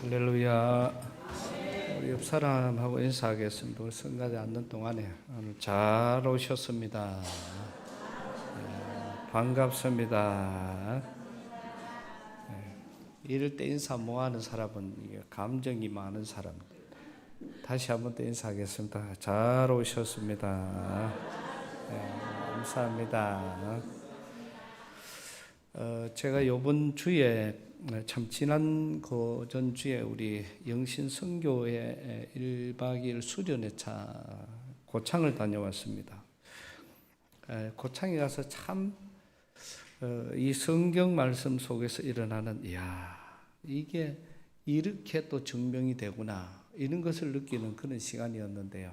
할렐루야. 우리 옆 사람하고 인사하겠습니다. 우리 성가대 앉는 동안에 오늘 잘 오셨습니다. 반갑습니다. 이럴 때 인사 못하는 사람은 감정이 많은 사람. 다시 한번 더 인사하겠습니다. 잘 오셨습니다. 감사합니다. 제가 이번 주에 참 지난 그 전주에 우리 영신선교회 1박 2일 수련회차 고창을 다녀왔습니다. 고창에 가서 참 이 성경 말씀 속에서 일어나는 이게 이렇게 또 증명이 되구나 이런 것을 느끼는 그런 시간이었는데요.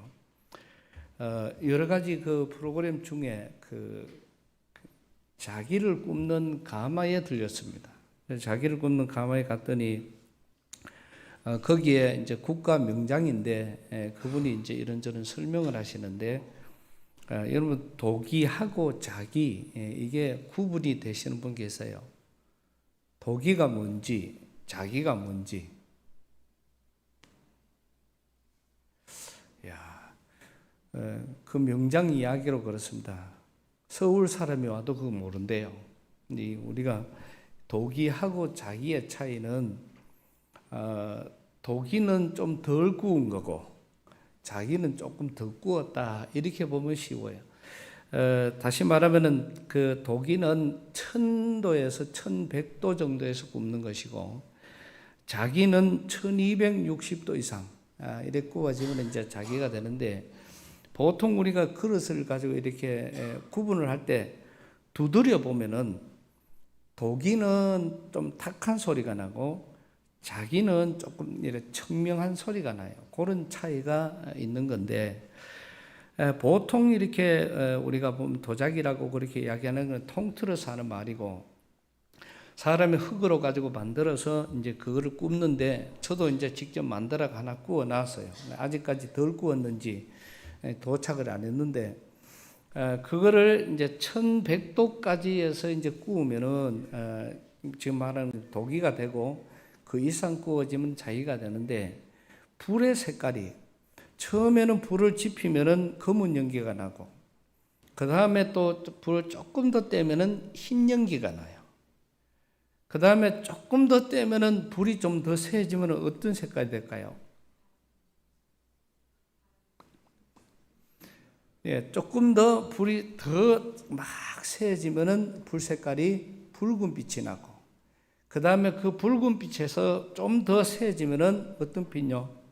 여러 가지 그 프로그램 중에 자기를 굽는 가마에 들렸습니다. 자기를 굽는 가마에 갔더니 거기에 이제 국가 명장인데 그분이 이제 이런저런 설명을 하시는데 여러분 도기하고 자기 이게 구분이 되시는 분 계세요? 도기가 뭔지 자기가 뭔지. 그 명장 이야기로 그렇습니다. 서울 사람이 와도 그거 모른대요. 우리가 도기하고 자기의 차이는 도기는 좀 덜 구운 거고 자기는 조금 더 구웠다 이렇게 보면 쉬워요. 다시 말하면은 그 도기는 1000도에서 1100도 정도에서 굽는 것이고 자기는 1260도 이상 이렇게 구워지면 이제 자기가 되는데 보통 우리가 그릇을 가지고 이렇게 구분을 할 때 두드려 보면은 도기는 좀 탁한 소리가 나고 자기는 조금 이렇게 청명한 소리가 나요. 그런 차이가 있는 건데 보통 이렇게 우리가 보면 도자기라고 그렇게 이야기하는 건 통틀어서 하는 말이고 사람이 흙으로 가지고 만들어서 이제 그거를 굽는데 저도 이제 직접 만들어 하나 구워 놨어요. 아직까지 덜 구웠는지 도착을 안 했는데 그거를 이제 1100도까지 해서 이제 구우면은 지금 말하는 도기가 되고 그 이상 구워지면 자기가 되는데 불의 색깔이 처음에는 불을 지피면은 검은 연기가 나고 그 다음에 또 불을 조금 더 떼면은 흰 연기가 나요. 그 다음에 조금 더 떼면은 불이 좀 더 세지면 어떤 색깔이 될까요? 조금 더 불이 더 막 세지면은 불 색깔이 붉은 빛이 나고 그 다음에 그 붉은 빛에서 좀 더 세지면은 어떤 빛요?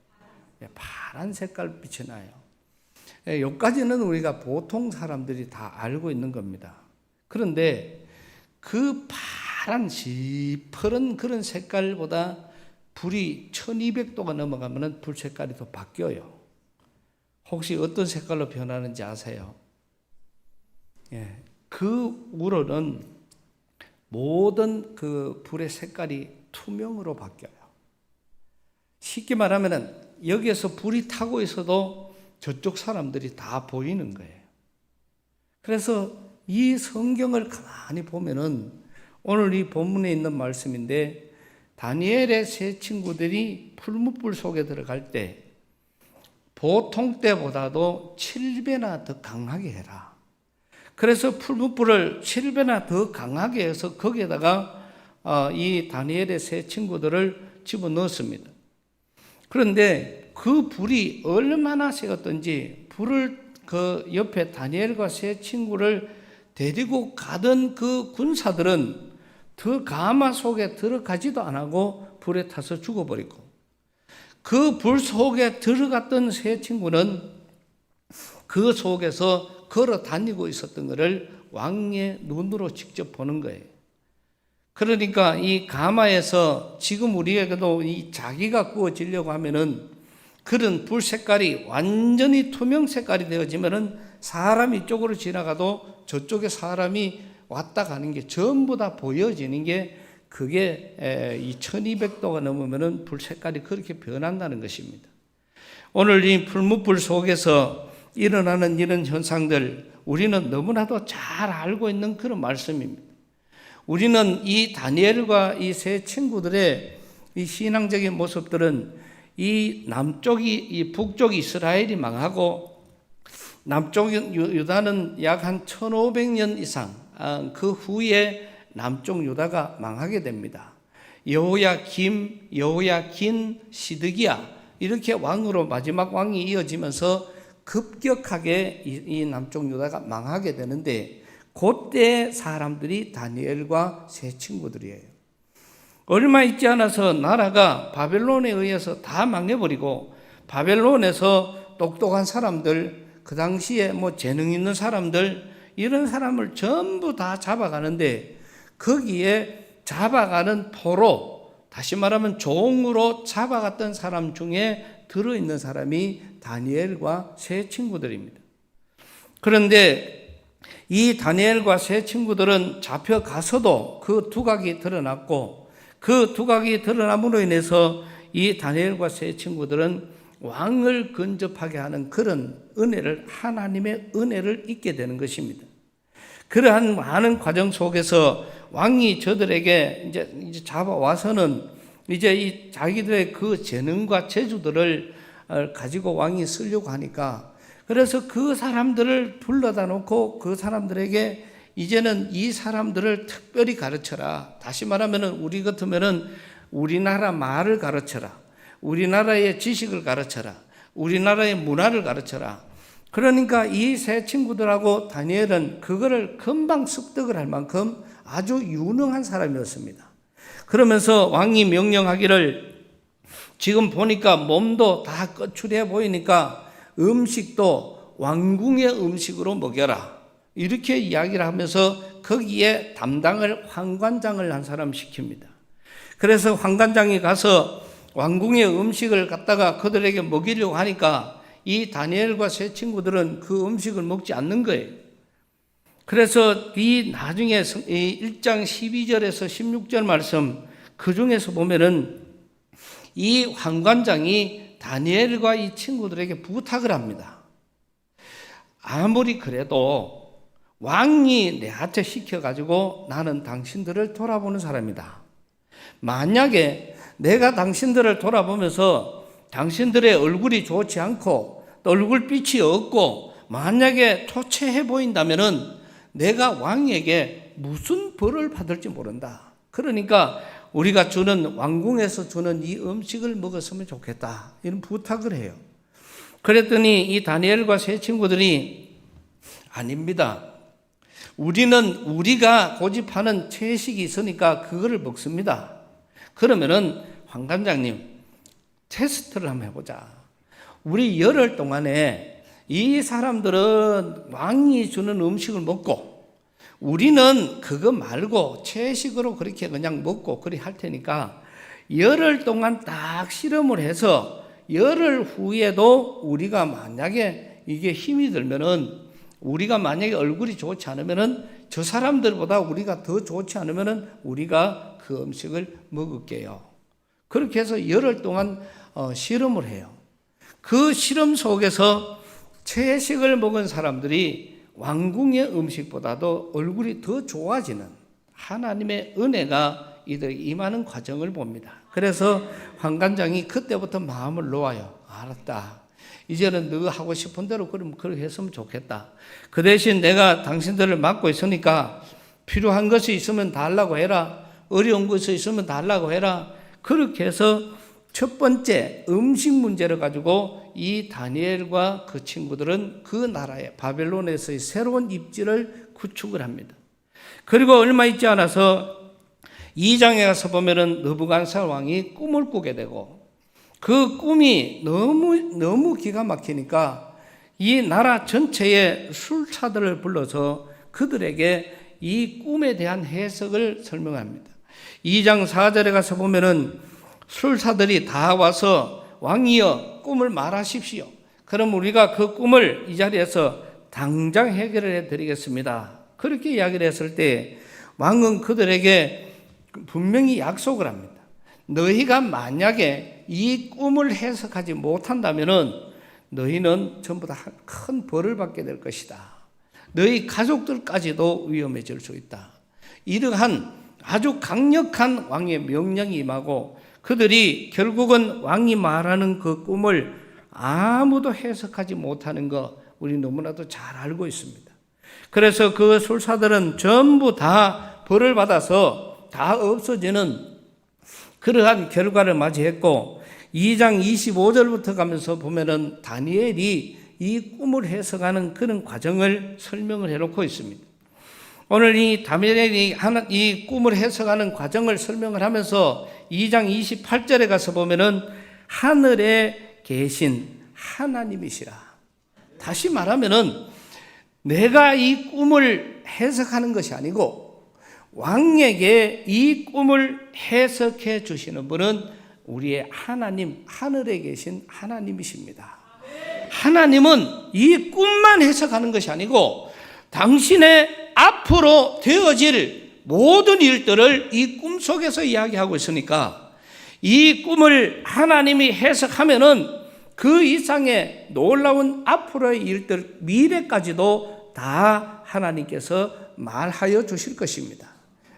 파란 색깔 빛이 나요. 여기까지는 우리가 보통 사람들이 다 알고 있는 겁니다. 그런데 그 파란 시퍼런 그런 색깔보다 불이 1200도가 넘어가면은 불 색깔이 더 바뀌어요. 혹시 어떤 색깔로 변하는지 아세요? 그 우러는 모든 그 불의 색깔이 투명으로 바뀌어요. 쉽게 말하면은 여기에서 불이 타고 있어도 저쪽 사람들이 다 보이는 거예요. 그래서 이 성경을 가만히 보면은 오늘 이 본문에 있는 말씀인데 다니엘의 세 친구들이 풀무불 속에 들어갈 때 보통 때보다도 7배나 더 강하게 해라. 그래서 풀무불을 7배나 더 강하게 해서 거기에다가 이 다니엘의 세 친구들을 집어넣었습니다. 그런데 그 불이 얼마나 세었던지 불을 그 옆에 다니엘과 세 친구를 데리고 가던 그 군사들은 그 가마 속에 들어가지도 안 하고 불에 타서 죽어버리고 그 불 속에 들어갔던 세 친구는 그 속에서 걸어 다니고 있었던 것을 왕의 눈으로 직접 보는 거예요. 그러니까 이 가마에서 지금 우리에게도 이 자기가 구워지려고 하면은 그런 불 색깔이 완전히 투명 색깔이 되어지면은 사람이 이쪽으로 지나가도 저쪽에 사람이 왔다 가는 게 전부 다 보여지는 게 그게 1200도가 넘으면은 불 색깔이 그렇게 변한다는 것입니다. 오늘 이 풀무불 속에서 일어나는 이런 현상들 우리는 너무나도 잘 알고 있는 그런 말씀입니다. 우리는 이 다니엘과 이 세 친구들의 이 신앙적인 모습들은 이 남쪽이 이 북쪽 이스라엘이 망하고 남쪽 유다는 약 한 1500년 이상 그 후에 남쪽 유다가 망하게 됩니다. 여호야김, 여호야긴, 시드기야 이렇게 왕으로 마지막 왕이 이어지면서 급격하게 이 남쪽 유다가 망하게 되는데 그때 사람들이 다니엘과 세 친구들이에요. 얼마 있지 않아서 나라가 바벨론에 의해서 다 망해버리고 바벨론에서 똑똑한 사람들, 그 당시에 뭐 재능 있는 사람들, 이런 사람을 전부 다 잡아가는데 거기에 잡아가는 포로, 다시 말하면 종으로 잡아갔던 사람 중에 들어있는 사람이 다니엘과 세 친구들입니다. 그런데 이 다니엘과 세 친구들은 잡혀가서도 그 두각이 드러났고 그 두각이 드러남으로 인해서 이 다니엘과 세 친구들은 왕을 근접하게 하는 그런 은혜를, 하나님의 은혜를 잊게 되는 것입니다. 그러한 많은 과정 속에서 왕이 저들에게 이제 잡아와서는 이제 이 자기들의 그 재능과 재주들을 가지고 왕이 쓰려고 하니까, 그래서 그 사람들을 불러다 놓고 그 사람들에게 이제는 이 사람들을 특별히 가르쳐라. 다시 말하면은 우리 같으면은 우리나라 말을 가르쳐라. 우리나라의 지식을 가르쳐라. 우리나라의 문화를 가르쳐라. 그러니까 이 세 친구들하고 다니엘은 그거를 금방 습득을 할 만큼 아주 유능한 사람이었습니다. 그러면서 왕이 명령하기를, 지금 보니까 몸도 다 거추해 보이니까 음식도 왕궁의 음식으로 먹여라. 이렇게 이야기를 하면서 거기에 담당을 환관장을 한 사람 시킵니다. 그래서 환관장이 가서 왕궁의 음식을 갖다가 그들에게 먹이려고 하니까 이 다니엘과 세 친구들은 그 음식을 먹지 않는 거예요. 그래서 이 나중에 1장 12절에서 16절 말씀, 그 중에서 보면은 이 환관장이 다니엘과 이 친구들에게 부탁을 합니다. 아무리 그래도 왕이 내한테 시켜가지고 나는 당신들을 돌아보는 사람이다. 만약에 내가 당신들을 돌아보면서 당신들의 얼굴이 좋지 않고 또 얼굴빛이 없고 만약에 초췌해 보인다면은 내가 왕에게 무슨 벌을 받을지 모른다. 그러니까 우리가 주는 왕궁에서 주는 이 음식을 먹었으면 좋겠다. 이런 부탁을 해요. 그랬더니 이 다니엘과 세 친구들이 아닙니다. 우리는 우리가 고집하는 채식이 있으니까 그거를 먹습니다. 그러면은 환관장님 테스트를 한번 해보자. 우리 열흘 동안에 이 사람들은 왕이 주는 음식을 먹고 우리는 그거 말고 채식으로 그렇게 그냥 먹고 그리 할 테니까 열흘 동안 딱 실험을 해서 열흘 후에도 우리가 만약에 이게 힘이 들면은, 우리가 만약에 얼굴이 좋지 않으면은, 저 사람들보다 우리가 더 좋지 않으면은 우리가 그 음식을 먹을게요. 그렇게 해서 열흘 동안 실험을 해요. 그 실험 속에서 채식을 먹은 사람들이 왕궁의 음식보다도 얼굴이 더 좋아지는 하나님의 은혜가 이들에게 임하는 과정을 봅니다. 그래서 환관장이 그때부터 마음을 놓아요. 알았다. 이제는 너 하고 싶은 대로 그렇게 했으면 좋겠다. 그 대신 내가 당신들을 맡고 있으니까 필요한 것이 있으면 달라고 해라. 어려운 것이 있으면 달라고 해라. 그렇게 해서 첫 번째 음식 문제를 가지고 이 다니엘과 그 친구들은 그 나라의 바벨론에서의 새로운 입지를 구축을 합니다. 그리고 얼마 있지 않아서 2장에 가서 보면은 느부갓네살 왕이 꿈을 꾸게 되고 그 꿈이 너무 기가 막히니까 이 나라 전체의 술차들을 불러서 그들에게 이 꿈에 대한 해석을 설명합니다. 2장 4절에 가서 보면은 술사들이 다 와서 왕이여 꿈을 말하십시오. 그럼 우리가 그 꿈을 이 자리에서 당장 해결을 해드리겠습니다. 그렇게 이야기를 했을 때 왕은 그들에게 분명히 약속을 합니다. 너희가 만약에 이 꿈을 해석하지 못한다면은 너희는 전부 다 큰 벌을 받게 될 것이다. 너희 가족들까지도 위험해질 수 있다. 이러한 아주 강력한 왕의 명령이 임하고 그들이 결국은 왕이 말하는 그 꿈을 아무도 해석하지 못하는 거 우리 너무나도 잘 알고 있습니다. 그래서 그 술사들은 전부 다 벌을 받아서 다 없어지는 그러한 결과를 맞이했고, 2장 25절부터 가면서 보면은 다니엘이 이 꿈을 해석하는 그런 과정을 설명을 해놓고 있습니다. 오늘 이 다니엘이 이 꿈을 해석하는 과정을 설명을 하면서 2장 28절에 가서 보면은 하늘에 계신 하나님이시라. 다시 말하면은 내가 이 꿈을 해석하는 것이 아니고 왕에게 이 꿈을 해석해 주시는 분은 우리의 하나님, 하늘에 계신 하나님이십니다. 하나님은 이 꿈만 해석하는 것이 아니고 당신의 앞으로 되어질 모든 일들을 이 꿈 속에서 이야기하고 있으니까 이 꿈을 하나님이 해석하면은 그 이상의 놀라운 앞으로의 일들, 미래까지도 다 하나님께서 말하여 주실 것입니다.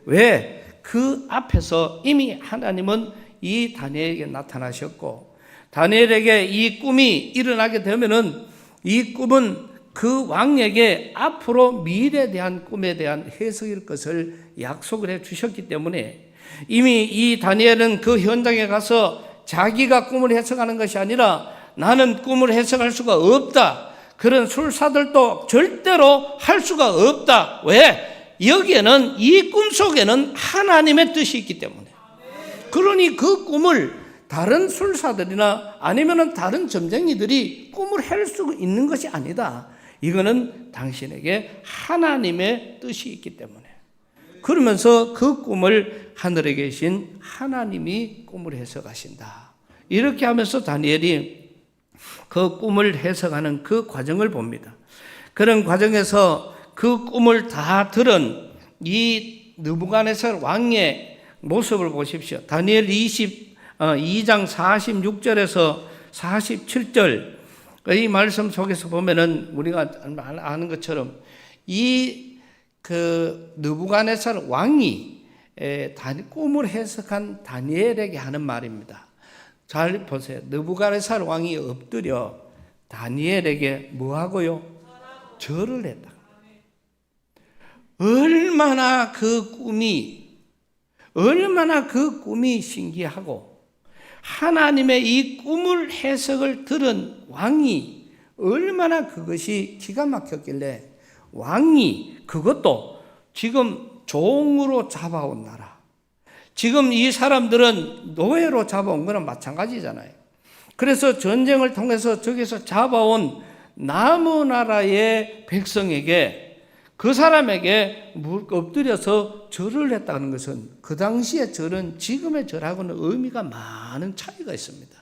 왜? 그 앞에서 이미 하나님은 이 다니엘에게 나타나셨고, 다니엘에게 이 꿈이 일어나게 되면은 이 꿈은 그 왕에게 앞으로 미래에 대한 꿈에 대한 해석일 것을 약속을 해 주셨기 때문에 이미 이 다니엘은 그 현장에 가서 자기가 꿈을 해석하는 것이 아니라 나는 꿈을 해석할 수가 없다. 그런 술사들도 절대로 할 수가 없다. 왜? 여기에는 이 꿈 속에는 하나님의 뜻이 있기 때문에. 그러니 그 꿈을 다른 술사들이나 아니면 다른 점쟁이들이 꿈을 할 수 있는 것이 아니다. 이거는 당신에게 하나님의 뜻이 있기 때문에. 그러면서 그 꿈을 하늘에 계신 하나님이 꿈을 해석하신다. 이렇게 하면서 다니엘이 그 꿈을 해석하는 그 과정을 봅니다. 그런 과정에서 그 꿈을 다 들은 이 느부갓네살 왕의 모습을 보십시오. 다니엘 2장 46절에서 47절 이 말씀 속에서 보면은 우리가 아는 것처럼 이 그 느부갓네살 왕이 꿈을 해석한 다니엘에게 하는 말입니다. 잘 보세요. 느부갓네살 왕이 엎드려 다니엘에게 뭐 하고요? 절을 했다. 얼마나 그 꿈이 신기하고 하나님의 이 꿈을 해석을 들은 왕이 얼마나 그것이 기가 막혔길래 왕이 그것도 지금 종으로 잡아온 나라, 지금 이 사람들은 노예로 잡아온 거랑 마찬가지잖아요. 그래서 전쟁을 통해서 저기서 잡아온 남의 나라의 백성에게 그 사람에게 엎드려서 절을 했다는 것은 그 당시의 절은 지금의 절하고는 의미가 많은 차이가 있습니다.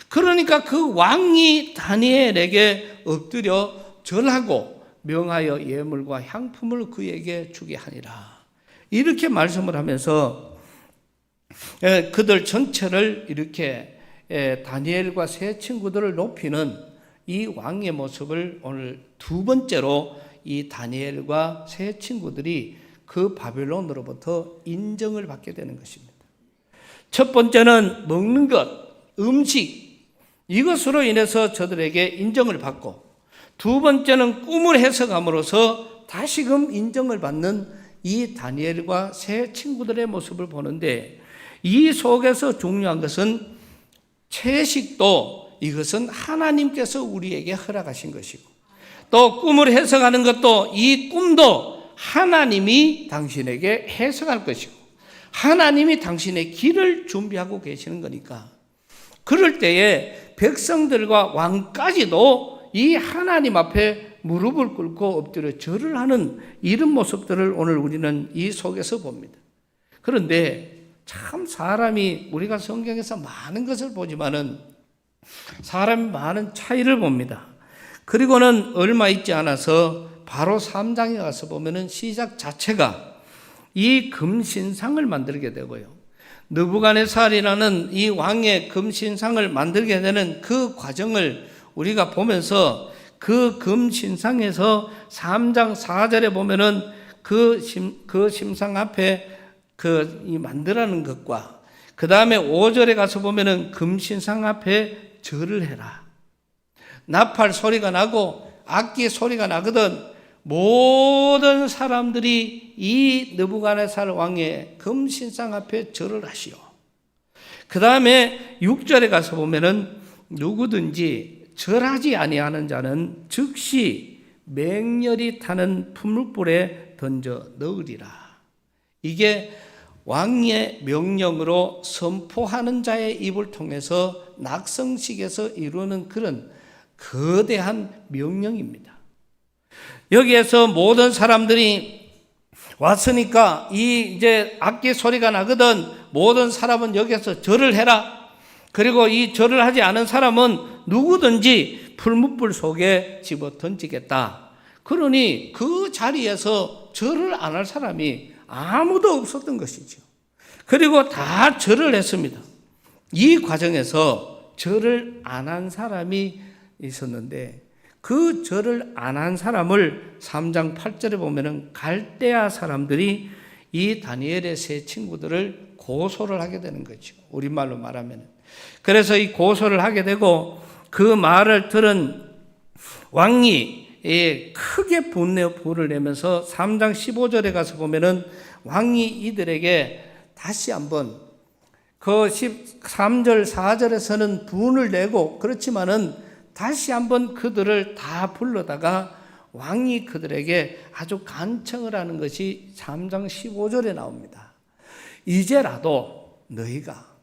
그러니까 그 왕이 다니엘에게 엎드려 절하고 명하여 예물과 향품을 그에게 주게 하니라. 이렇게 말씀을 하면서 그들 전체를 이렇게 다니엘과 세 친구들을 높이는 이 왕의 모습을 오늘 두 번째로 이 다니엘과 세 친구들이 그 바벨론으로부터 인정을 받게 되는 것입니다. 첫 번째는 먹는 것, 음식, 이것으로 인해서 저들에게 인정을 받고, 두 번째는 꿈을 해석함으로써 다시금 인정을 받는 이 다니엘과 세 친구들의 모습을 보는데, 이 속에서 중요한 것은 채식도 이것은 하나님께서 우리에게 허락하신 것이고, 또 꿈을 해석하는 것도 이 꿈도 하나님이 당신에게 해석할 것이고 하나님이 당신의 길을 준비하고 계시는 거니까, 그럴 때에 백성들과 왕까지도 이 하나님 앞에 무릎을 꿇고 엎드려 절을 하는 이런 모습들을 오늘 우리는 이 속에서 봅니다. 그런데 참 사람이 우리가 성경에서 많은 것을 보지만은 사람이 많은 차이를 봅니다. 그리고는 얼마 있지 않아서 바로 3장에 가서 보면은 시작 자체가 이 금신상을 만들게 되고요. 느부갓네살이라는 이 왕의 금신상을 만들게 되는 그 과정을 우리가 보면서 그 금신상에서 3장 4절에 보면은 그 심상 앞에 이 만들어는 것과 그 다음에 5절에 가서 보면은 금신상 앞에 절을 해라. 나팔 소리가 나고 악기 소리가 나거든 모든 사람들이 이 느부갓네살 왕의 금신상 앞에 절을 하시오. 그 다음에 6절에 가서 보면은 누구든지 절하지 아니하는 자는 즉시 맹렬히 타는 풀무불에 던져 넣으리라. 이게 왕의 명령으로 선포하는 자의 입을 통해서 낙성식에서 이루는 그런 거대한 명령입니다. 여기에서 모든 사람들이 왔으니까 이제 악기 소리가 나거든 모든 사람은 여기서 절을 해라. 그리고 이 절을 하지 않은 사람은 누구든지 풀무불 속에 집어 던지겠다. 그러니 그 자리에서 절을 안 할 사람이 아무도 없었던 것이죠. 그리고 다 절을 했습니다. 이 과정에서 절을 안 한 사람이 있었는데 그 절을 안 한 사람을 3장 8절에 보면은 갈대아 사람들이 이 다니엘의 세 친구들을 고소를 하게 되는 거죠. 우리말로 말하면. 그래서 이 고소를 하게 되고 그 말을 들은 왕이 크게 분내어 불을 내면서 3장 15절에 가서 보면은 왕이 이들에게 다시 한번 그 13절 4절에서는 분을 내고 그렇지만은 다시 한번 그들을 다 불러다가 왕이 그들에게 아주 간청을 하는 것이 3장 15절에 나옵니다. 이제라도 너희가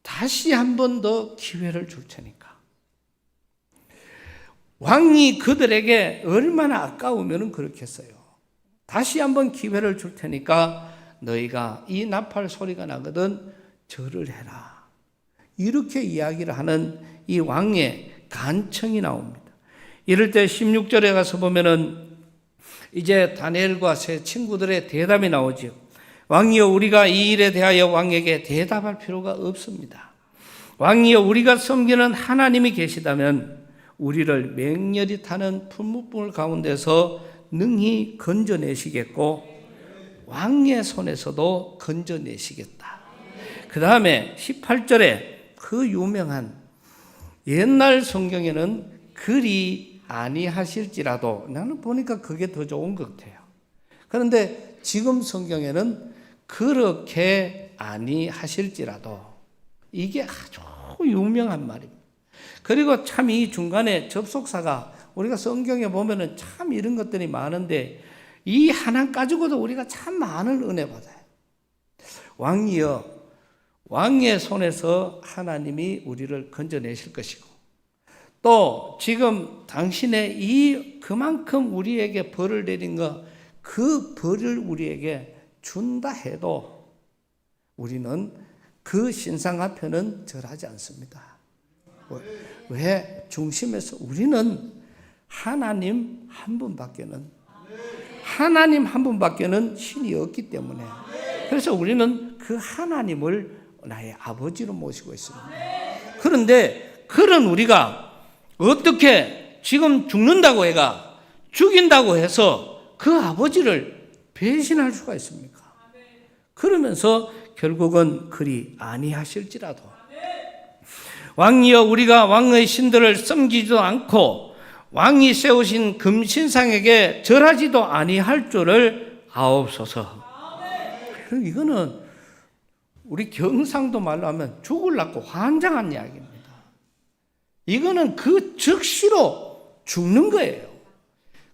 다시 한 번 더 기회를 줄 테니까. 왕이 그들에게 얼마나 아까우면 그렇겠어요. 다시 한번 기회를 줄 테니까 너희가 이 나팔 소리가 나거든 절을 해라. 이렇게 이야기를 하는 이 왕의 간청이 나옵니다. 이럴 때 16절에 가서 보면은 이제 다니엘과 세 친구들의 대답이 나오죠. 왕이여 우리가 이 일에 대하여 왕에게 대답할 필요가 없습니다. 왕이여 우리가 섬기는 하나님이 계시다면 우리를 맹렬히 타는 풀무불 가운데서 능히 건져내시겠고 왕의 손에서도 건져내시겠다. 그 다음에 18절에 그 유명한 옛날 성경에는 그리 아니하실지라도 나는 보니까 그게 더 좋은 것 같아요. 그런데 지금 성경에는 그렇게 아니하실지라도 이게 아주 유명한 말입니다. 그리고 참 이 중간에 접속사가 우리가 성경에 보면은 참 이런 것들이 많은데 이 하나 가지고도 우리가 참 많은 은혜 받아요. 왕이여 왕의 손에서 하나님이 우리를 건져내실 것이고 또 지금 당신의 이 그만큼 우리에게 벌을 내린 것 그 벌을 우리에게 준다 해도 우리는 그 신상 앞에는 절하지 않습니다. 왜? 중심에서 우리는 하나님 한 분밖에는 신이 없기 때문에 그래서 우리는 그 하나님을 나의 아버지로 모시고 있습니다. 그런데 그런 우리가 어떻게 지금 죽는다고 해가 죽인다고 해서 그 아버지를 배신할 수가 있습니까? 그러면서 결국은 그리 아니하실지라도 왕이여 우리가 왕의 신들을 섬기지도 않고 왕이 세우신 금신상에게 절하지도 아니할 줄을 아옵소서. 이거는 우리 경상도 말로 하면 죽을라고 환장한 이야기입니다. 이거는 그 즉시로 죽는 거예요.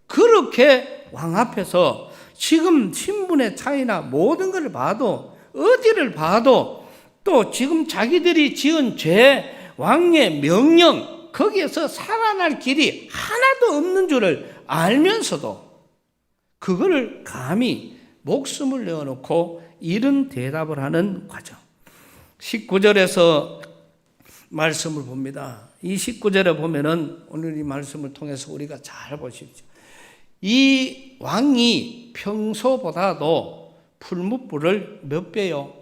그렇게 왕 앞에서 지금 신분의 차이나 모든 걸 봐도 어디를 봐도 또 지금 자기들이 지은 죄 왕의 명령 거기에서 살아날 길이 하나도 없는 줄을 알면서도 그거를 감히 목숨을 내어놓고 이런 대답을 하는 과정. 19절에서 말씀을 봅니다. 이 19절에 보면은 오늘 이 말씀을 통해서 우리가 잘 보십시오. 이 왕이 평소보다도 풀무불을 몇 배요?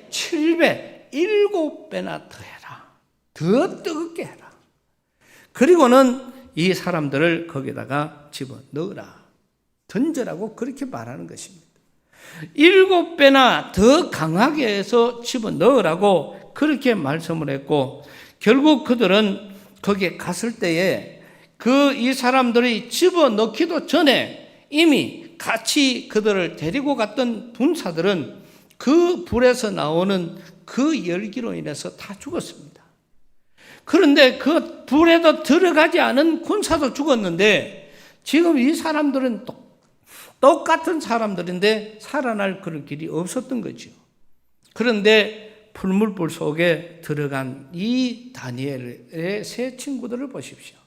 7배, 7배나 더 해라. 더 뜨겁게 해라. 그리고는 이 사람들을 거기다가 집어 넣으라. 던져라고 그렇게 말하는 것입니다. 7배나 더 강하게 해서 집어넣으라고 그렇게 말씀을 했고, 결국 그들은 거기에 갔을 때에 이 사람들이 집어넣기도 전에 이미 같이 그들을 데리고 갔던 군사들은 그 불에서 나오는 그 열기로 인해서 다 죽었습니다. 그런데 그 불에도 들어가지 않은 군사도 죽었는데, 지금 이 사람들은 똑같은 사람들인데 살아날 그런 길이 없었던 거죠. 그런데 풀물불 속에 들어간 이 다니엘의 세 친구들을 보십시오.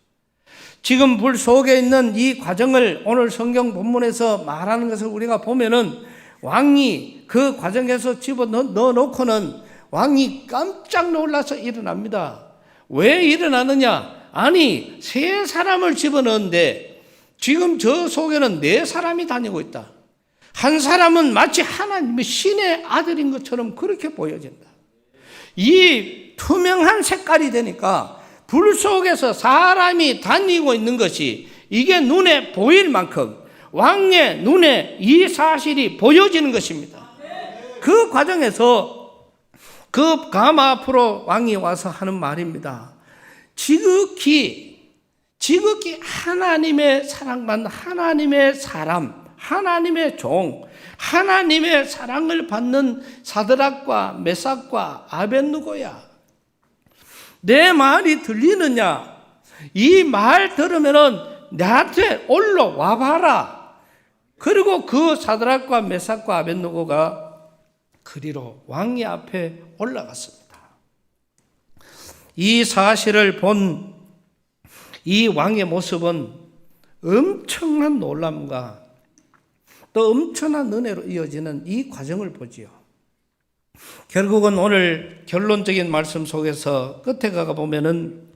지금 불 속에 있는 이 과정을 오늘 성경 본문에서 말하는 것을 우리가 보면은, 왕이 그 과정에서 집어넣어놓고는 왕이 깜짝 놀라서 일어납니다. 왜 일어나느냐? 아니, 세 사람을 집어넣었는데 지금 저 속에는 네 사람이 다니고 있다. 한 사람은 마치 하나님의 신의 아들인 것처럼 그렇게 보여진다. 이 투명한 색깔이 되니까 불 속에서 사람이 다니고 있는 것이 이게 눈에 보일 만큼 왕의 눈에 이 사실이 보여지는 것입니다. 그 과정에서 그 가마 앞으로 왕이 와서 하는 말입니다. 지극히 하나님의 사랑받는 하나님의 사람, 하나님의 종, 하나님의 사랑을 받는 사드락과 메삭과 아벳느고야, 내 말이 들리느냐? 이 말 들으면은 나한테 올라와 봐라. 그리고 그 사드락과 메삭과 아벳느고가 그리로 왕의 앞에 올라갔습니다. 이 사실을 본 이 왕의 모습은 엄청난 놀람과 또 엄청난 은혜로 이어지는 이 과정을 보지요. 결국은 오늘 결론적인 말씀 속에서 끝에 가가 보면은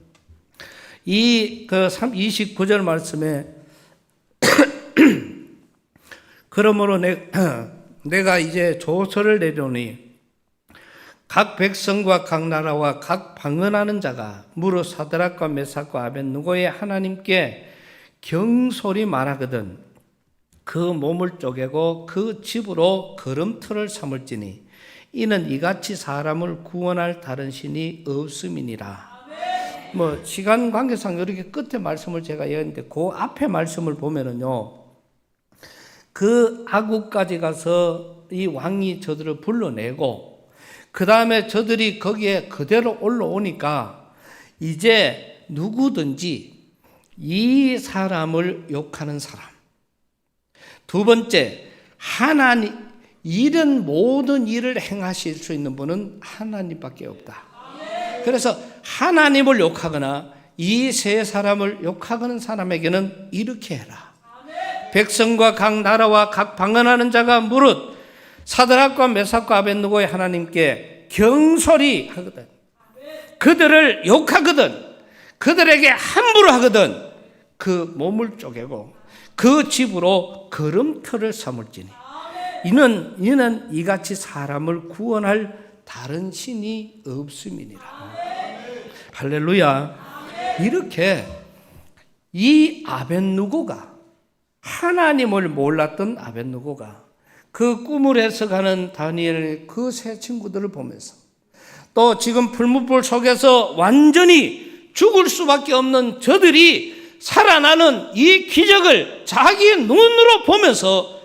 이 29절 말씀에 그러므로 내가 이제 조서를 내려오니 각 백성과 각 나라와 각 방언하는 자가 무릇 사드락과 메삭과 아벳느고의 하나님께 경솔히 말하거든 그 몸을 쪼개고 그 집으로 걸음틀을 삼을지니 이는 이같이 사람을 구원할 다른 신이 없음이니라. 시간 관계상 이렇게 끝에 말씀을 제가 얘기했는데 그 앞에 말씀을 보면은요, 그 아구까지 가서 이 왕이 저들을 불러내고 그 다음에 저들이 거기에 그대로 올라오니까 이제 누구든지 이 사람을 욕하는 사람, 두 번째, 하나님, 이런 모든 일을 행하실 수 있는 분은 하나님밖에 없다. 그래서 하나님을 욕하거나 이 세 사람을 욕하는 사람에게는 이렇게 해라. 백성과 각 나라와 각 방언하는 자가 무릇 사드락과 메삭과 아벳느고의 하나님께 경솔히 하거든, 그들을 욕하거든, 그들에게 함부로 하거든 그 몸을 쪼개고 그 집으로 걸음틀을 삼을지니 이는 이같이 사람을 구원할 다른 신이 없음이니라. 할렐루야. 이렇게 이 아벳느고가, 하나님을 몰랐던 아벳느고가 그 꿈을 해석하는 다니엘의 그 세 친구들을 보면서 또 지금 풀무불 속에서 완전히 죽을 수밖에 없는 저들이 살아나는 이 기적을 자기 눈으로 보면서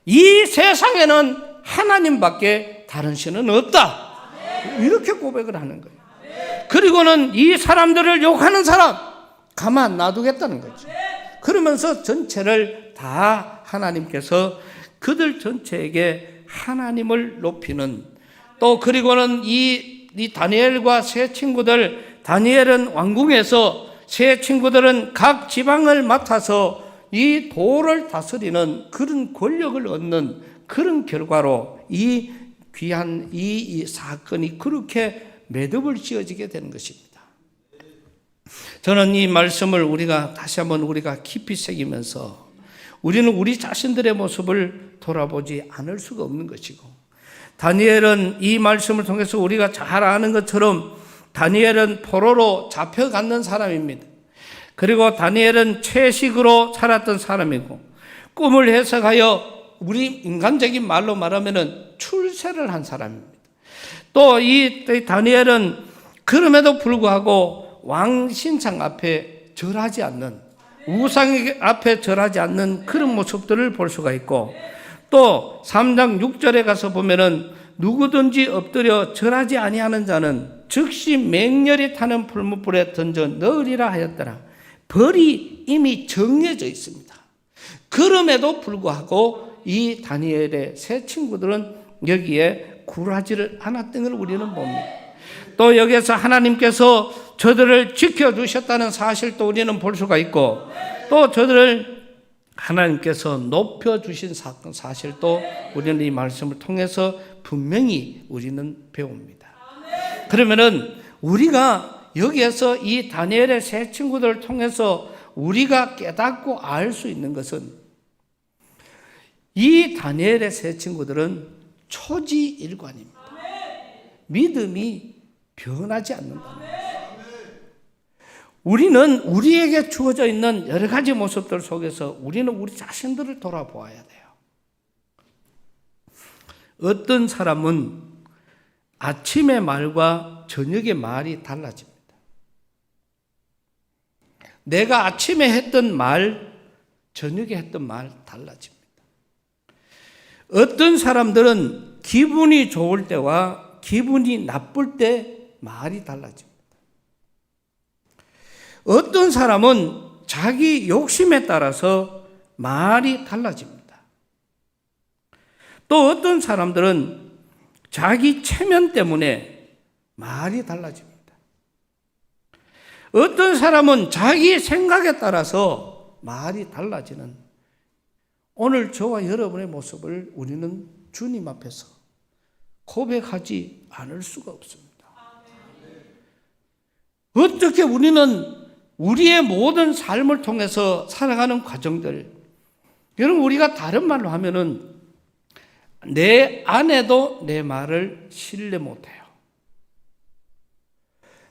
이 세상에는 하나님밖에 다른 신은 없다. 이렇게 고백을 하는 거예요. 그리고는 이 사람들을 욕하는 사람 가만 놔두겠다는 거죠. 그러면서 전체를 다 하나님께서 그들 전체에게 하나님을 높이는, 또 그리고는 이 다니엘과 세 친구들, 다니엘은 왕궁에서 세 친구들은 각 지방을 맡아서 이 도를 다스리는 그런 권력을 얻는 그런 결과로 이 귀한 이 사건이 그렇게 매듭을 지어지게 되는 것입니다. 저는 이 말씀을 다시 한번 우리가 깊이 새기면서 우리는 우리 자신들의 모습을 돌아보지 않을 수가 없는 것이고, 다니엘은 이 말씀을 통해서 우리가 잘 아는 것처럼 다니엘은 포로로 잡혀갔는 사람입니다. 그리고 다니엘은 채식으로 살았던 사람이고 꿈을 해석하여 우리 인간적인 말로 말하면은 출세를 한 사람입니다. 또 이 다니엘은 그럼에도 불구하고 왕 신상 앞에 절하지 않는, 우상 앞에 절하지 않는 그런 모습들을 볼 수가 있고, 또 3장 6절에 가서 보면은 누구든지 엎드려 절하지 아니하는 자는 즉시 맹렬히 타는 풀무불에 던져 넣으리라 하였더라. 벌이 이미 정해져 있습니다. 그럼에도 불구하고 이 다니엘의 세 친구들은 여기에 굴하지를 않았던 걸 우리는 봅니다. 또 여기에서 하나님께서 저들을 지켜주셨다는 사실도 우리는 볼 수가 있고, 또 저들을 하나님께서 높여주신 사실도 우리는 이 말씀을 통해서 분명히 우리는 배웁니다. 그러면은 우리가 여기에서 이 다니엘의 세 친구들을 통해서 우리가 깨닫고 알 수 있는 것은, 이 다니엘의 세 친구들은 초지일관입니다. 믿음이 변하지 않는다. 우리는 우리에게 주어져 있는 여러 가지 모습들 속에서 우리는 우리 자신들을 돌아보아야 돼요. 어떤 사람은 아침의 말과 저녁의 말이 달라집니다. 내가 아침에 했던 말, 저녁에 했던 말 달라집니다. 어떤 사람들은 기분이 좋을 때와 기분이 나쁠 때 말이 달라집니다. 어떤 사람은 자기 욕심에 따라서 말이 달라집니다. 또 어떤 사람들은 자기 체면 때문에 말이 달라집니다. 어떤 사람은 자기 생각에 따라서 말이 달라지는, 오늘 저와 여러분의 모습을 우리는 주님 앞에서 고백하지 않을 수가 없습니다. 어떻게 우리는 우리의 모든 삶을 통해서 살아가는 과정들, 여러분 우리가 다른 말로 하면은 내 아내도 내 말을 신뢰 못해요.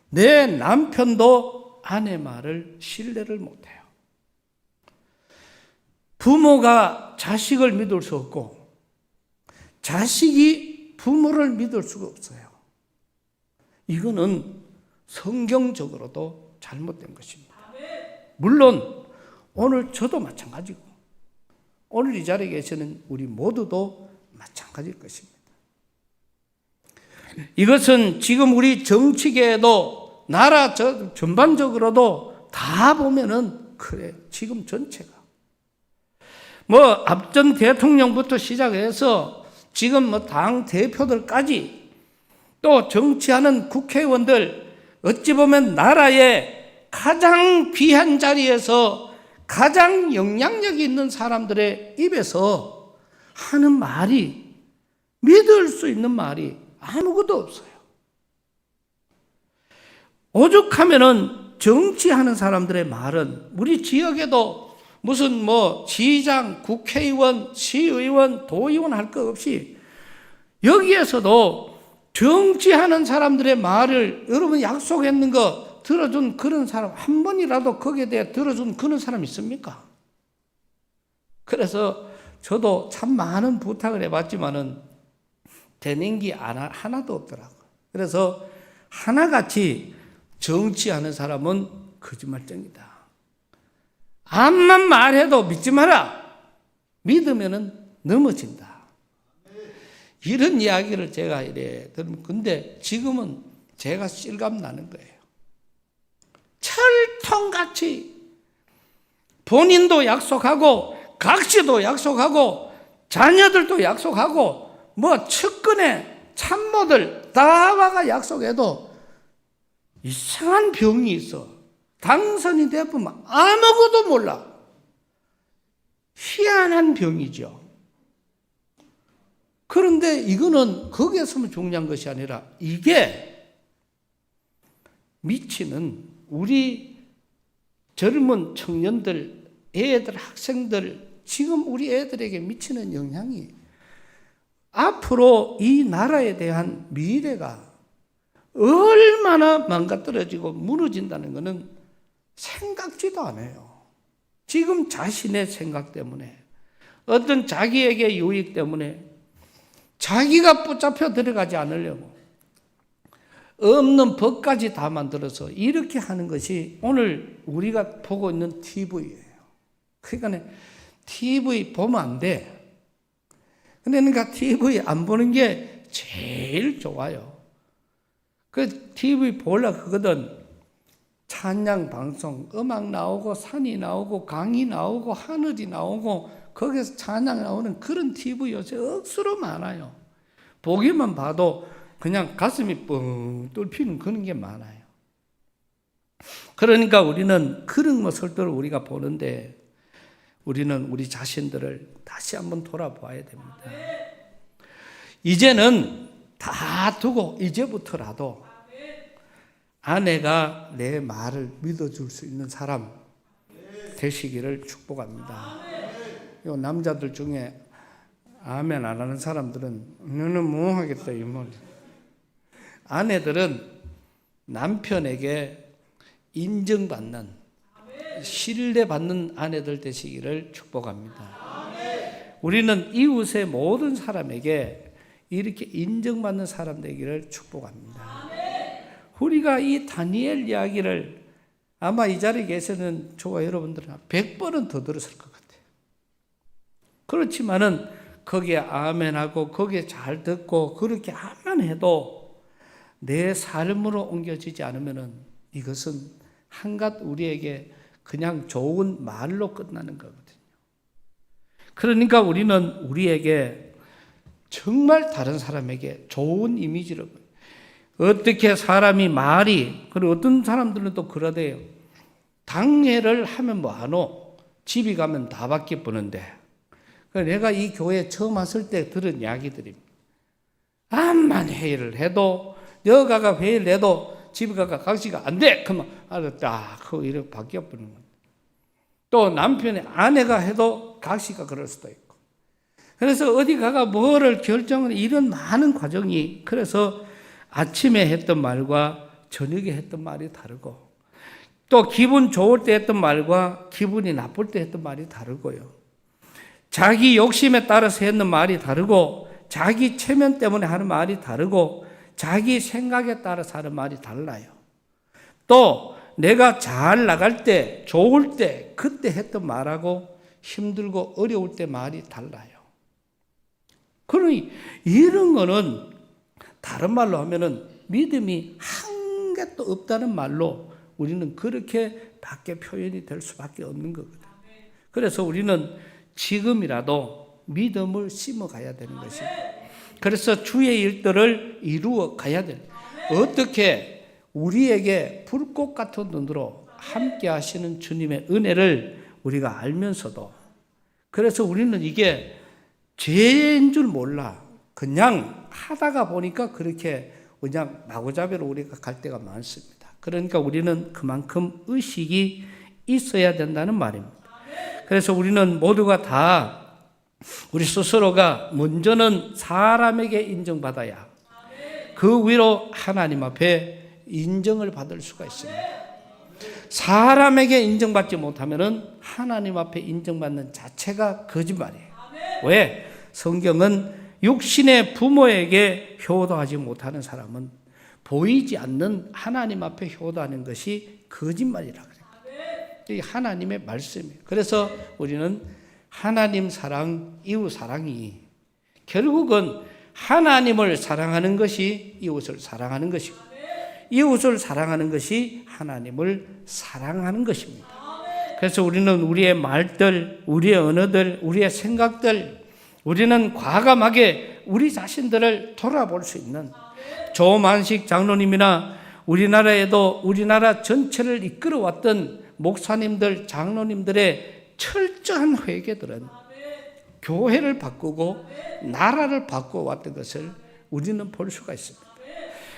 내 남편도 아내 말을 신뢰를 못해요. 부모가 자식을 믿을 수 없고 자식이 부모를 믿을 수가 없어요. 이거는 성경적으로도 잘못된 것입니다. 물론 오늘 저도 마찬가지고 오늘 이 자리에 계시는 우리 모두도 마찬가지일 것입니다. 이것은 지금 우리 정치계에도 나라 전반적으로도 다 보면은 그래. 지금 전체가 앞전 대통령부터 시작해서 지금 당 대표들까지 또 정치하는 국회의원들, 어찌 보면 나라의 가장 귀한 자리에서 가장 영향력이 있는 사람들의 입에서 하는 말이, 믿을 수 있는 말이 아무것도 없어요. 오죽하면은 정치하는 사람들의 말은, 우리 지역에도 무슨 시장, 국회의원, 시의원, 도의원 할 것 없이 여기에서도 정치하는 사람들의 말을 여러분 약속했는 거 들어준 그런 사람 한 번이라도 거기에 대해 들어준 그런 사람 있습니까? 그래서 저도 참 많은 부탁을 해봤지만은 되는 게 하나도 없더라고요. 그래서 하나같이 정치하는 사람은 거짓말쟁이다. 암만 말해도 믿지 마라. 믿으면은 넘어진다. 이런 이야기를 제가 이래 들으면, 근데 지금은 제가 실감 나는 거예요. 철통같이 본인도 약속하고 각시도 약속하고 자녀들도 약속하고 측근의 참모들 다 와가 약속해도 이상한 병이 있어. 당선이 되면 아무것도 몰라. 희한한 병이죠. 그런데 이거는 거기에서만 중요한 것이 아니라 이게 미치는 우리 젊은 청년들, 애들, 학생들, 지금 우리 애들에게 미치는 영향이 앞으로 이 나라에 대한 미래가 얼마나 망가뜨려지고 무너진다는 것은 생각지도 않아요. 지금 자신의 생각 때문에 어떤 자기에게 유익 때문에 자기가 붙잡혀 들어가지 않으려고 없는 법까지 다 만들어서 이렇게 하는 것이 오늘 우리가 보고 있는 TV예요. 그러니까 TV 보면 안 돼. 그러니까 TV 안 보는 게 제일 좋아요. 그 TV 보려고 하거든. 찬양 방송, 음악 나오고 산이 나오고 강이 나오고 하늘이 나오고 거기서 찬양 나오는 그런 TV 요새 억수로 많아요. 보기만 봐도 그냥 가슴이 뻥 뚫히는 그런 게 많아요. 그러니까 우리는 그런 것들을 우리가 보는데 우리는 우리 자신들을 다시 한번 돌아봐야 됩니다. 이제는 다 두고 이제부터라도 아내가 내 말을 믿어줄 수 있는 사람 되시기를 축복합니다. 요 남자들 중에 아멘 안 하는 사람들은 너는 뭐 하겠다 이 말. 아내들은 남편에게 인정받는 신뢰받는 아내들 되시기를 축복합니다. 우리는 이웃의 모든 사람에게 이렇게 인정받는 사람 되기를 축복합니다. 우리가 이 다니엘 이야기를 아마 이 자리에 계시는 저와 여러분들은 100번은 더 들었을 것 같아요. 그렇지만은 거기에 아멘하고 거기에 잘 듣고 그렇게 하면 해도 내 삶으로 옮겨지지 않으면은 이것은 한갓 우리에게 그냥 좋은 말로 끝나는 거거든요. 그러니까 우리는 우리에게 정말 다른 사람에게 좋은 이미지를 어떻게 사람이 말이 그리고 어떤 사람들은 또 그러대요. 당회를 하면 뭐하노? 집에 가면 다 바뀌어 보는데 내가 이 교회에 처음 왔을 때 들은 이야기들입니다. 암만 회의를 해도 여가가 회의를 해도 집에 가가 각시가 안 돼. 그러면 알았다. 그거 이렇게 바뀌어 버리는 겁니다. 또 남편의 아내가 해도 각시가 그럴 수도 있고. 그래서 어디 가가 뭐를 결정하는 이런 많은 과정이 그래서 아침에 했던 말과 저녁에 했던 말이 다르고 또 기분 좋을 때 했던 말과 기분이 나쁠 때 했던 말이 다르고요. 자기 욕심에 따라서 했는 말이 다르고 자기 체면 때문에 하는 말이 다르고 자기 생각에 따라서 하는 말이 달라요. 또 내가 잘 나갈 때 좋을 때 그때 했던 말하고 힘들고 어려울 때 말이 달라요. 그러니 이런 거는 다른 말로 하면은 믿음이 한 개도 없다는 말로 우리는 그렇게 밖에 표현이 될 수밖에 없는 거거든요. 그래서 우리는 지금이라도 믿음을 심어 가야 되는 것이고 그래서 주의 일들을 이루어 가야 돼요. 어떻게 우리에게 불꽃 같은 눈으로 함께 하시는 주님의 은혜를 우리가 알면서도 그래서 우리는 이게 죄인 줄 몰라. 그냥 하다가 보니까 그렇게 그냥 마구잡이로 우리가 갈 때가 많습니다. 그러니까 우리는 그만큼 의식이 있어야 된다는 말입니다. 그래서 우리는 모두가 다 우리 스스로가 먼저는 사람에게 인정받아야 그 위로 하나님 앞에 인정을 받을 수가 있습니다. 사람에게 인정받지 못하면은 하나님 앞에 인정받는 자체가 거짓말이에요. 왜? 성경은 육신의 부모에게 효도하지 못하는 사람은 보이지 않는 하나님 앞에 효도하는 것이 거짓말이라고 그래요. 이게 하나님의 말씀이에요. 그래서 우리는 하나님 사랑, 이웃 사랑이 결국은 하나님을 사랑하는 것이 이웃을 사랑하는 것이고 이웃을 사랑하는 것이 하나님을 사랑하는 것입니다. 그래서 우리는 우리의 말들, 우리의 언어들, 우리의 생각들 우리는 과감하게 우리 자신들을 돌아볼 수 있는 조만식 장로님이나 우리나라에도 우리나라 전체를 이끌어왔던 목사님들, 장로님들의 철저한 회개들은 교회를 바꾸고 나라를 바꿔왔던 것을 우리는 볼 수가 있습니다.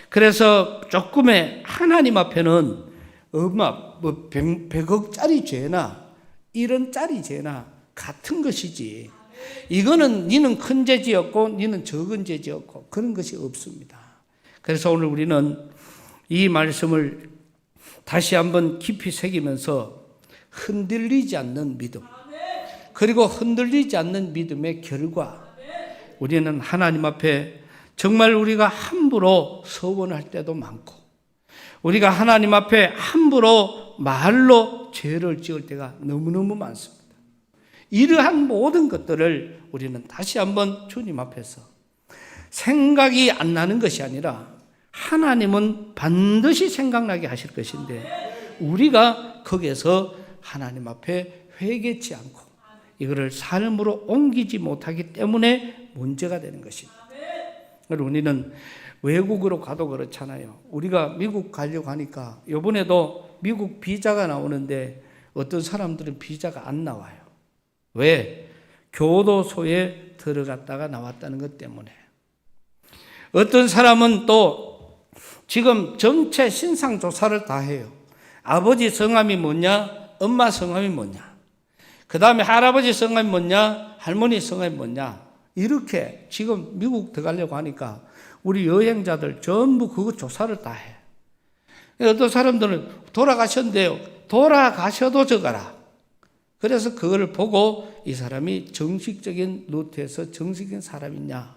그래서 조금의 하나님 앞에는 뭐 100억짜리 죄나 1원짜리 죄나 같은 것이지 이거는 니는 큰 죄지었고 니는 적은 죄지었고 그런 것이 없습니다. 그래서 오늘 우리는 이 말씀을 다시 한번 깊이 새기면서 흔들리지 않는 믿음 그리고 흔들리지 않는 믿음의 결과, 우리는 하나님 앞에 정말 우리가 함부로 서원할 때도 많고, 우리가 하나님 앞에 함부로 말로 죄를 지을 때가 너무너무 많습니다. 이러한 모든 것들을 우리는 다시 한번 주님 앞에서 생각이 안 나는 것이 아니라 하나님은 반드시 생각나게 하실 것인데, 우리가 거기에서 하나님 앞에 회개치 않고 이거를 삶으로 옮기지 못하기 때문에 문제가 되는 것입니다. 우리는 외국으로 가도 그렇잖아요. 우리가 미국 가려고 하니까 이번에도 미국 비자가 나오는데 어떤 사람들은 비자가 안 나와요. 왜? 교도소에 들어갔다가 나왔다는 것 때문에. 어떤 사람은 또 지금 전체 신상조사를 다 해요. 아버지 성함이 뭐냐? 엄마 성함이 뭐냐? 그 다음에 할아버지 성함이 뭐냐? 할머니 성함이 뭐냐? 이렇게 지금 미국 들어가려고 하니까 우리 여행자들 전부 그거 조사를 다 해. 어떤 사람들은 돌아가셨는데요. 돌아가셔도 적어라. 그래서 그걸 보고 이 사람이 정식적인 루트에서 정식인 사람이냐,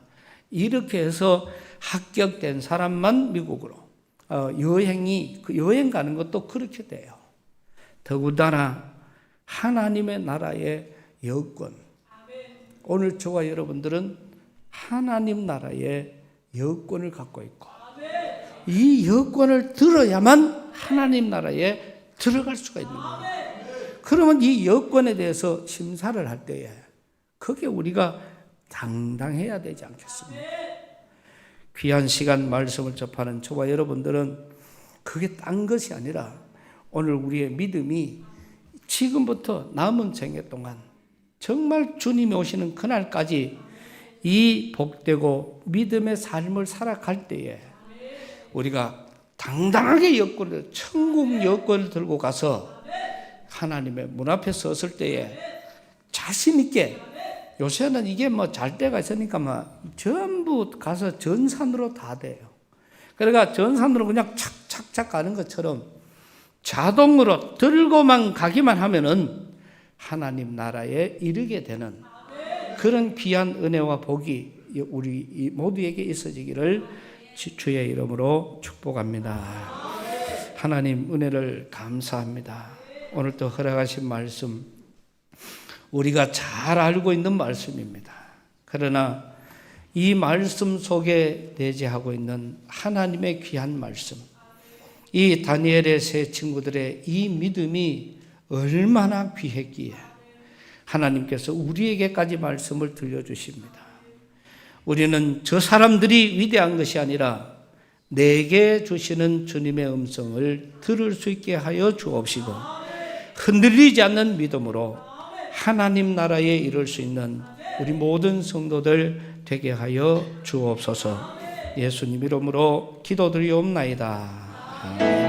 이렇게 해서 합격된 사람만 미국으로 여행 가는 것도 그렇게 돼요. 더군다나 하나님의 나라의 여권, 오늘 저와 여러분들은 하나님 나라의 여권을 갖고 있고, 이 여권을 들어야만 하나님 나라에 들어갈 수가 있는 거예요. 그러면 이 여권에 대해서 심사를 할 때에 그게 우리가 당당해야 되지 않겠습니까? 귀한 시간 말씀을 접하는 저와 여러분들은 그게 딴 것이 아니라 오늘 우리의 믿음이 지금부터 남은 생애 동안 정말 주님이 오시는 그날까지 이 복되고 믿음의 삶을 살아갈 때에 우리가 당당하게 여권을, 천국 여권을 들고 가서 하나님의 문 앞에 섰을 때에 자신 있게, 요새는 이게 뭐 잘 때가 있으니까 막 전부 가서 전산으로 다 돼요. 그러니까 전산으로 그냥 착착착 가는 것처럼 자동으로 들고만 가기만 하면은 하나님 나라에 이르게 되는 그런 귀한 은혜와 복이 우리 모두에게 있어지기를 주의 이름으로 축복합니다. 하나님 은혜를 감사합니다. 오늘 또 허락하신 말씀, 우리가 잘 알고 있는 말씀입니다. 그러나 이 말씀 속에 내재하고 있는 하나님의 귀한 말씀, 이 다니엘의 세 친구들의 이 믿음이 얼마나 귀했기에 하나님께서 우리에게까지 말씀을 들려주십니다. 우리는 저 사람들이 위대한 것이 아니라 내게 주시는 주님의 음성을 들을 수 있게 하여 주옵시고, 흔들리지 않는 믿음으로 하나님 나라에 이룰 수 있는 우리 모든 성도들 되게 하여 주옵소서. 예수님 이름으로 기도드리옵나이다. 아멘.